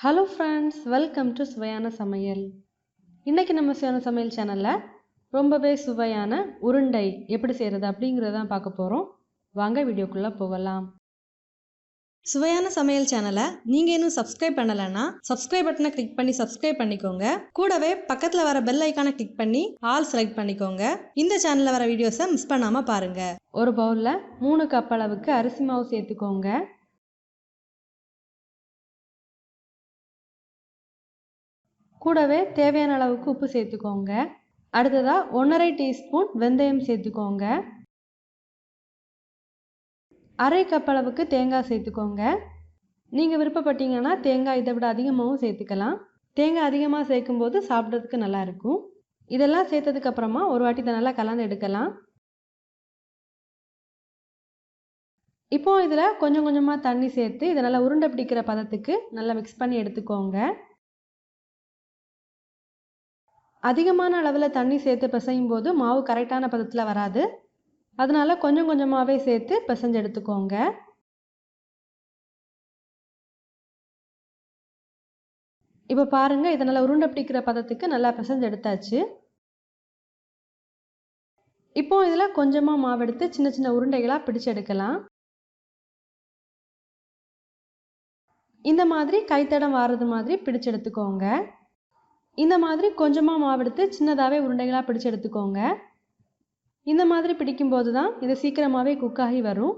Hello friends, welcome to Suvaiyana Samayal. இன்னைக்கு நம்ம சுவையான சமையல் சேனல்ல ரொம்பவே சுவையான உருண்டை எப்படி செய்யறது அப்படிங்கறத தான் பார்க்க போறோம். வாங்க வீடியோக்குள்ள போகலாம். சுவையான சமையல் சேனலை நீங்க இன்னும் சப்ஸ்கிரைப் பண்ணலனா சப்ஸ்கிரைப் பட்டனை கிளிக் பண்ணி சப்ஸ்கிரைப் பண்ணிக்கோங்க. கூடவே பக்கத்துல வர பெல் ஐகானை கிளிக் பண்ணி ஆல் செலக்ட் பண்ணிக்கோங்க. இந்த சேனல்ல வர வீடியோஸை மிஸ் பண்ணாம பாருங்க. ஒரு பவுல்ல 3 கப் அளவுக்கு அரிசி மாவு சேர்த்துக்கோங்க. கூடவே தேவையான அளவுக்கு உப்பு சேர்த்துக்கோங்க. அடுத்ததா 1.5 டீஸ்பூன் வெந்தயம் சேர்த்துக்கோங்க. 1/2 கப் அளவுக்கு தேங்காய் சேர்த்துக்கோங்க. நீங்க விருப்பப்பட்டீங்கன்னா தேங்காய் இதை விட அதிகமாகவும் சேர்த்துக்கலாம். தேங்காய் அதிகமாக சேர்க்கும் போது சாப்பிட்றதுக்கு நல்லா இருக்கும். இதெல்லாம் சேர்த்ததுக்கு அப்புறமா ஒரு வாட்டி இதை நல்லா கலந்து எடுக்கலாம். இப்போ இதில் கொஞ்சம் கொஞ்சமாக தண்ணி சேர்த்து இதை நல்லா உருண்டை பிடிக்கிற பதத்துக்கு நல்லா மிக்ஸ் பண்ணி எடுத்துக்கோங்க. அதிகமான அளவில் தண்ணி சேர்த்து பிசையும் போது மாவு கரெக்டான பதத்தில் வராது. அதனால கொஞ்சம் கொஞ்சமாகவே சேர்த்து பிசைஞ்சு எடுத்துக்கோங்க. இப்போ பாருங்க, இதை நல்லா உருண்டை பிடிக்கிற பதத்துக்கு நல்லா பிசைஞ்சு எடுத்தாச்சு. இப்போ இதில் கொஞ்சமாக மாவு எடுத்து சின்ன சின்ன உருண்டைகளாக பிடிச்சு எடுக்கலாம். இந்த மாதிரி கைத்தடம் வாரது மாதிரி பிடிச்சு எடுத்துக்கோங்க. இந்த மாதிரி கொஞ்சமாக மாவு எடுத்து சின்னதாகவே உருண்டைகளாக பிடிச்சு எடுத்துக்கோங்க. இந்த மாதிரி பிடிக்கும்போது தான் இது சீக்கிரமாகவே குக் ஆகி வரும்.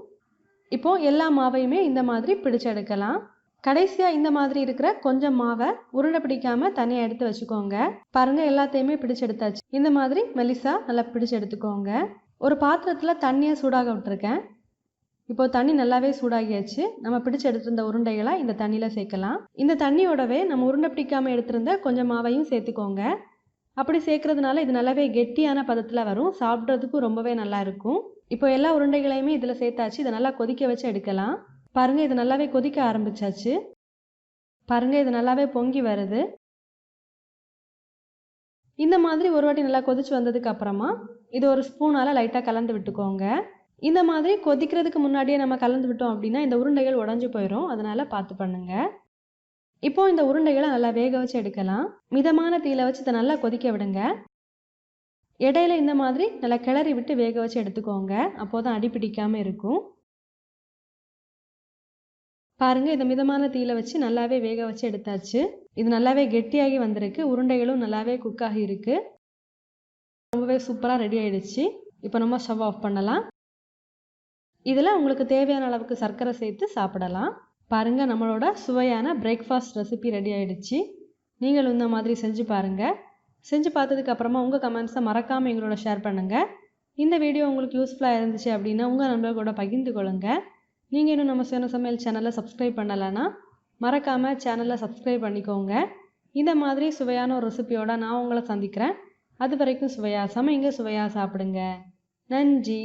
இப்போது எல்லா மாவையுமே இந்த மாதிரி பிடிச்சு எடுக்கலாம். கடைசியாக இந்த மாதிரி இருக்கிற கொஞ்சம் மாவை உருண்டை பிடிக்காமல் தனியாக எடுத்து வச்சுக்கோங்க. பாருங்கள், எல்லாத்தையுமே பிடிச்சு எடுத்தாச்சு. இந்த மாதிரி மெலிசா நல்லா பிடிச்சு எடுத்துக்கோங்க. ஒரு பாத்திரத்தில் தண்ணியை சூடாக விட்டுருக்கேன். இப்போ தண்ணி நல்லாவே சூடாகியாச்சு. நம்ம பிடிச்சு எடுத்திருந்த உருண்டைகளை இந்த தண்ணியில் சேர்க்கலாம். இந்த தண்ணியோடவே நம்ம உருண்டை பிடிக்காமல் எடுத்திருந்த கொஞ்சம் மாவையும் சேர்த்துக்கோங்க. அப்படி சேர்க்கறதுனால இது நல்லாவே கெட்டியான பதத்தில் வரும். சாப்பிட்றதுக்கும் ரொம்பவே நல்லா இருக்கும். இப்போ எல்லா உருண்டைகளையுமே இதில் சேர்த்தாச்சு. இதை நல்லா கொதிக்க வச்சு எடுக்கலாம். பாருங்கள், இது நல்லாவே கொதிக்க ஆரம்பிச்சாச்சு. பாருங்கள், இது நல்லாவே பொங்கி வருது. இந்த மாதிரி ஒரு வாட்டி நல்லா கொதிச்சு வந்ததுக்கு அப்புறமா இது ஒரு ஸ்பூனால் லைட்டாக கலந்து விட்டுக்கோங்க. இந்த மாதிரி கொதிக்கிறதுக்கு முன்னாடியே நம்ம கலந்து விட்டோம் அப்படின்னா இந்த உருண்டைகள் உடஞ்சி போயிடும். அதனால பார்த்து பண்ணுங்க. இப்போ இந்த உருண்டைகளை நல்லா வேக வச்சு எடுக்கலாம். மிதமான தீயில வச்சு இதை நல்லா கொதிக்க விடுங்க. இடையில இந்த மாதிரி நல்லா கிளறி விட்டு வேக வச்சு எடுத்துக்கோங்க. அப்போதான் அடி பிடிக்காம இருக்கும். பாருங்க, இதை மிதமான தீயில வச்சு நல்லாவே வேக வச்சு எடுத்தாச்சு. இது நல்லாவே கெட்டியாகி வந்திருக்கு. உருண்டைகளும் நல்லாவே குக் ஆகி இருக்கு. ரொம்பவே சூப்பராக ரெடி ஆயிடுச்சு. இப்போ நம்ம ஸ்டவ் ஆஃப் பண்ணலாம். இதில் உங்களுக்கு தேவையான அளவுக்கு சர்க்கரை சேர்த்து சாப்பிடலாம். பாருங்கள், நம்மளோட சுவையான பிரேக்ஃபாஸ்ட் ரெசிபி ரெடி ஆகிடுச்சு. நீங்களும் இந்த மாதிரி செஞ்சு பாருங்கள். செஞ்சு பார்த்ததுக்கு அப்புறமா உங்கள் கமெண்ட்ஸை மறக்காமல் எங்களோட ஷேர் பண்ணுங்கள். இந்த வீடியோ உங்களுக்கு யூஸ்ஃபுல்லாக இருந்துச்சு அப்படின்னா உங்கள் நண்பர்களோட பகிர்ந்து கொள்ளுங்க. நீங்கள் இன்னும் நம்ம சுவையான சமையல் சேனலை சப்ஸ்கிரைப் பண்ணலைன்னா மறக்காமல் சேனலை சப்ஸ்கிரைப் பண்ணிக்கோங்க. இந்த மாதிரி சுவையான ஒரு ரெசிபியோட நான் உங்களை சந்திக்கிறேன். அது வரைக்கும் சுவையாக சமைங்க, சுவையாக சாப்பிடுங்க. நன்றி.